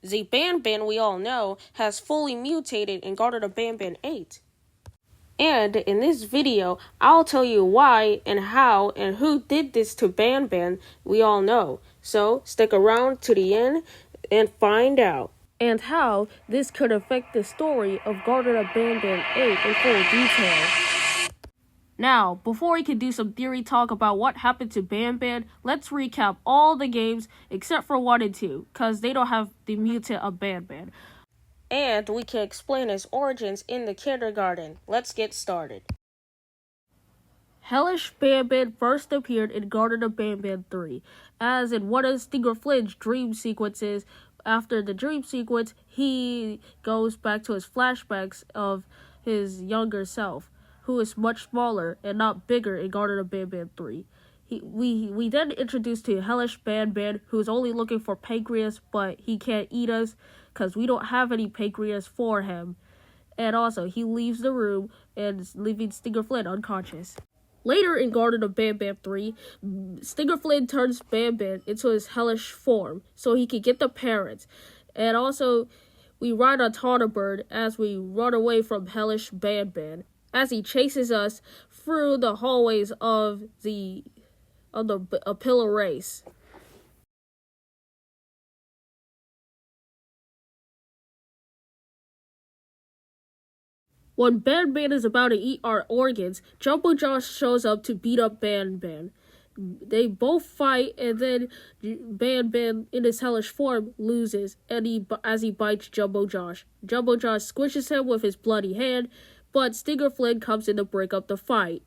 The BanBan we all know has fully mutated in Garten of BanBan 8. And in this video, I'll tell you why and how and who did this to BanBan we all know. So stick around to the end and find out. And how this could affect the story of Garten of BanBan 8 in full detail. Now, before we can do some theory talk about what happened to BanBan, let's recap all the games except for 1 and 2, cause they don't have the mutant of BanBan. And we can explain his origins in the kindergarten. Let's get started. Hellish BanBan first appeared in Garten of BanBan 3, as in one of Stinger Flynn's dream sequences. After the dream sequence, he goes back to his flashbacks of his younger self, who is much smaller and not bigger in Garten of BanBan 3. We then introduced to Hellish BanBan, who's only looking for pancreas, but he can't eat us because we don't have any pancreas for him. And also, he leaves the room and leaving Stinger Flynn unconscious. Later in Garten of BanBan 3, Stinger Flynn turns BanBan into his hellish form so he can get the parents. And also, we ride on Thunderbird as we run away from Hellish BanBan, as he chases us through the hallways of the pillar race. When BanBan is about to eat our organs, Jumbo Josh shows up to beat up BanBan. They both fight, and then BanBan, in his hellish form, loses, and as he bites Jumbo Josh. Jumbo Josh squishes him with his bloody hand, but Stinger Flynn comes in to break up the fight.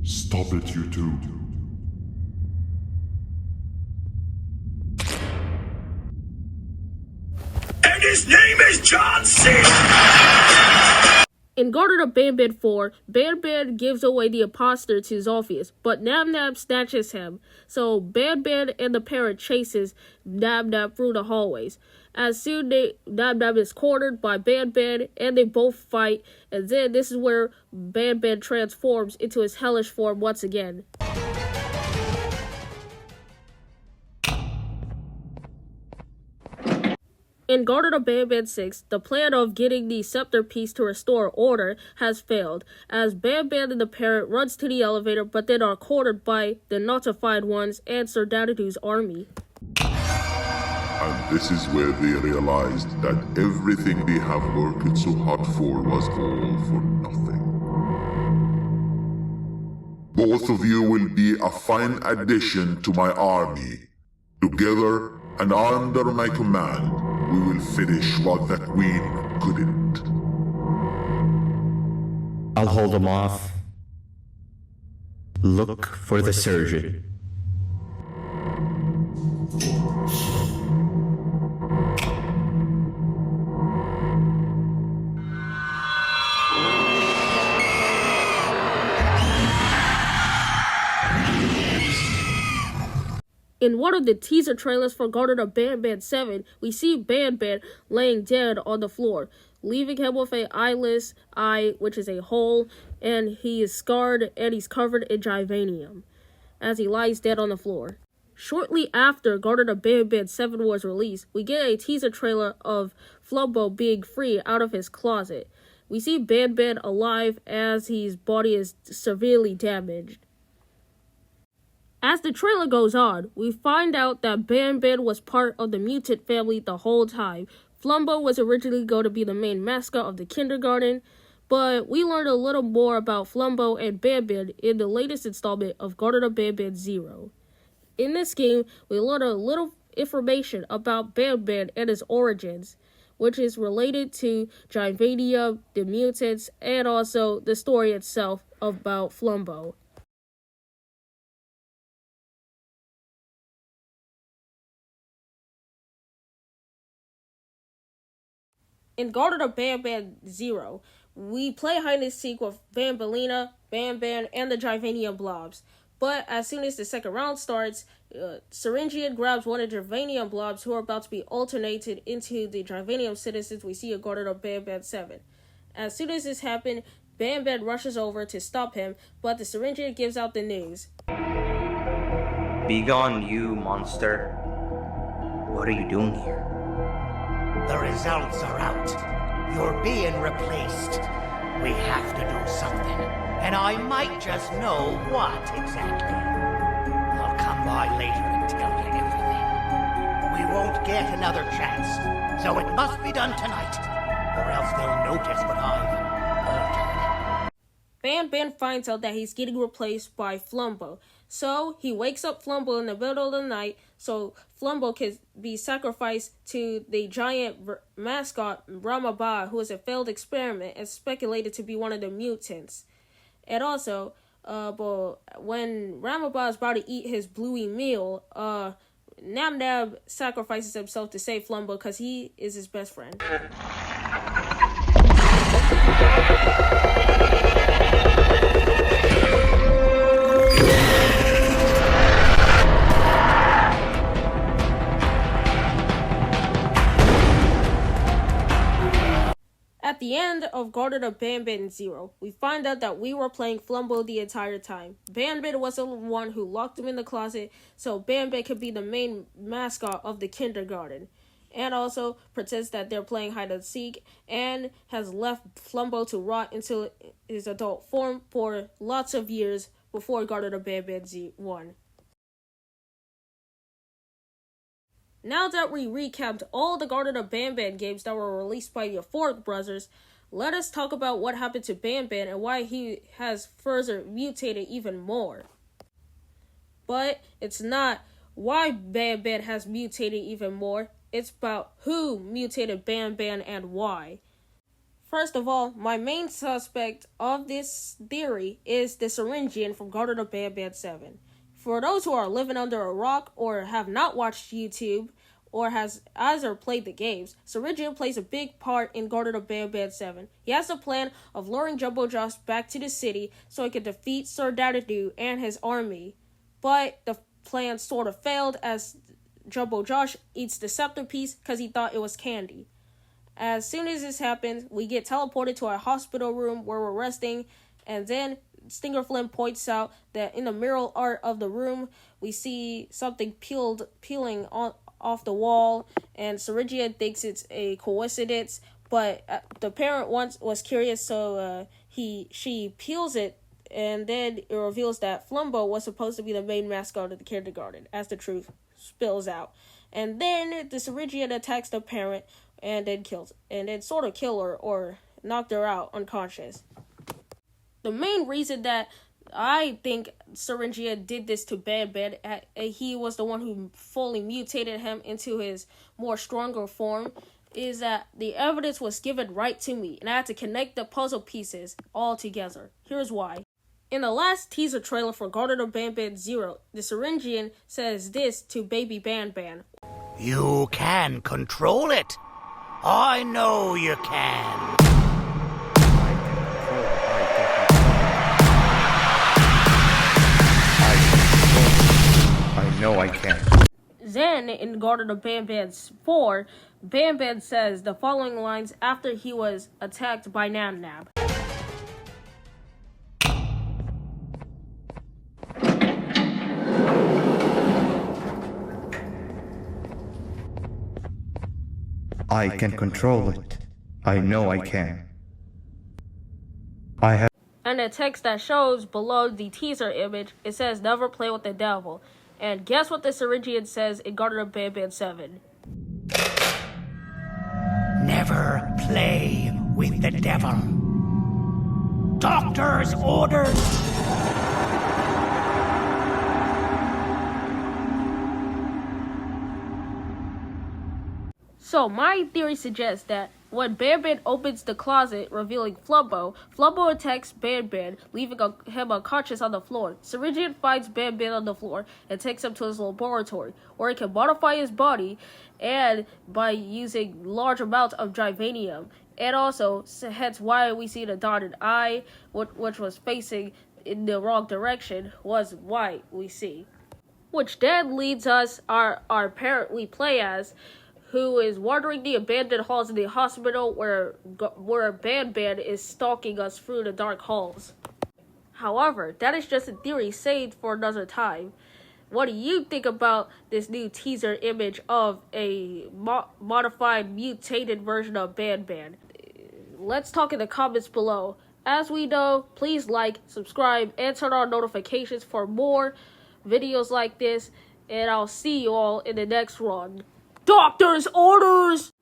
Stop it, you two. And his name is John C. In Garten of BanBan 4, BanBan gives away the imposter to Zolphius, but Nab snatches him, so BanBan and the parent chases Nab through the hallways. As soon Nab is cornered by BanBan, and they both fight, and then this is where BanBan transforms into his hellish form once again. In Garten of BanBan 6, the plan of getting the scepter piece to restore order has failed, as BanBan and the parent runs to the elevator but then are cornered by the Notified Ones and Sir Danidu's army. And this is where they realized that everything they have worked so hard for was all for nothing. Both of you will be a fine addition to my army. Together and under my command, we will finish what the Queen couldn't. I'll hold them off. Look for the surgeon. In one of the teaser trailers for Garten of BanBan 7, we see BanBan laying dead on the floor, leaving him with an eyeless eye, which is a hole, and he is scarred and he's covered in Givanium, as he lies dead on the floor. Shortly after Garten of BanBan 7 was released, we get a teaser trailer of Flumbo being free out of his closet. We see BanBan alive as his body is severely damaged. As the trailer goes on, we find out that BanBan was part of the mutant family the whole time. Flumbo was originally going to be the main mascot of the kindergarten, but we learned a little more about Flumbo and BanBan in the latest installment of Garten of BanBan 0. In this game, we learn a little information about BanBan and his origins, which is related to Givanium, the mutants, and also the story itself about Flumbo. In Garten of BanBan 0, we play hide and seek with Banbalina, BanBan, and the Givanium blobs. But as soon as the second round starts, Syringian grabs one of the Givanium blobs who are about to be alternated into the Givanium citizens we see in Garten of BanBan 7. As soon as this happened, BanBan rushes over to stop him, but the Syringian gives out the news. Begone, you monster. What are you doing here? The results are out. You're being replaced. We have to do something, and I might just know what exactly. I'll come by later and tell you everything. We won't get another chance, so it must be done tonight, or else they'll notice what I've altered. BanBan finds out that he's getting replaced by Flumbo, so he wakes up Flumbo in the middle of the night so Flumbo can be sacrificed to the giant mascot Ramaba, who is a failed experiment and speculated to be one of the mutants. And also, when Ramaba is about to eat his bluey meal, Nab sacrifices himself to save Flumbo because he is his best friend. At the end of Garten of BanBan 0, we find out that we were playing Flumbo the entire time. BanBan was the one who locked him in the closet, so BanBan could be the main mascot of the kindergarten. And also pretends that they're playing hide and seek, and has left Flumbo to rot into his adult form for lots of years before Garten of BanBan 1. Now that we recapped all the Garten of BanBan games that were released by the Euphoric Brothers, let us talk about what happened to BanBan and why he has further mutated even more. But it's not why BanBan has mutated even more, it's about who mutated BanBan and why. First of all, my main suspect of this theory is the Syringian from Garten of BanBan 7. For those who are living under a rock or have not watched YouTube or has either played the games, Syringian plays a big part in Garten of BanBan 7. He has the plan of luring Jumbo Josh back to the city so he can defeat Sir Dadadoo and his army. But the plan sort of failed as Jumbo Josh eats the scepter piece because he thought it was candy. As soon as this happens, we get teleported to a hospital room where we're resting, and then Stinger Flynn points out that in the mural art of the room, we see something peeling off the wall, and Syringian thinks it's a coincidence, but the parent once was curious, so she peels it, and then it reveals that Flumbo was supposed to be the main mascot of the kindergarten, as the truth spills out. And then the Syringian attacks the parent, and then kills, and then sort of kill her, or knocked her out unconscious. The main reason that I think Syringian did this to BanBan, he was the one who fully mutated him into his more stronger form, is that the evidence was given right to me, and I had to connect the puzzle pieces all together. Here's why. In the last teaser trailer for Garten of BanBan 0, the Syringian says this to baby BanBan. You can control it. I know you can. I know I can. Then, in Garten of BanBan 4, BanBan says the following lines after he was attacked by Nab. I can control it. I know I can. And the text that shows below the teaser image, it says never play with the devil. And guess what the Syringian says in Garten of BanBan 7? Never play with the devil. Doctor's orders. So my theory suggests that when BanBan opens the closet, revealing Flumbo attacks BanBan, leaving him unconscious on the floor. Syringian finds BanBan on the floor and takes him to his laboratory, where he can modify his body and by using large amounts of Drivanium. And also, hence why we see the dotted eye, which was facing in the wrong direction, was why we see. Which then leads us, our parent we play as, who is wandering the abandoned halls in the hospital where BanBan is stalking us through the dark halls. However, that is just a theory saved for another time. What do you think about this new teaser image of a modified, mutated version of BanBan? Let's talk in the comments below. As we know, please like, subscribe, and turn on notifications for more videos like this. And I'll see you all in the next one. Doctor's orders!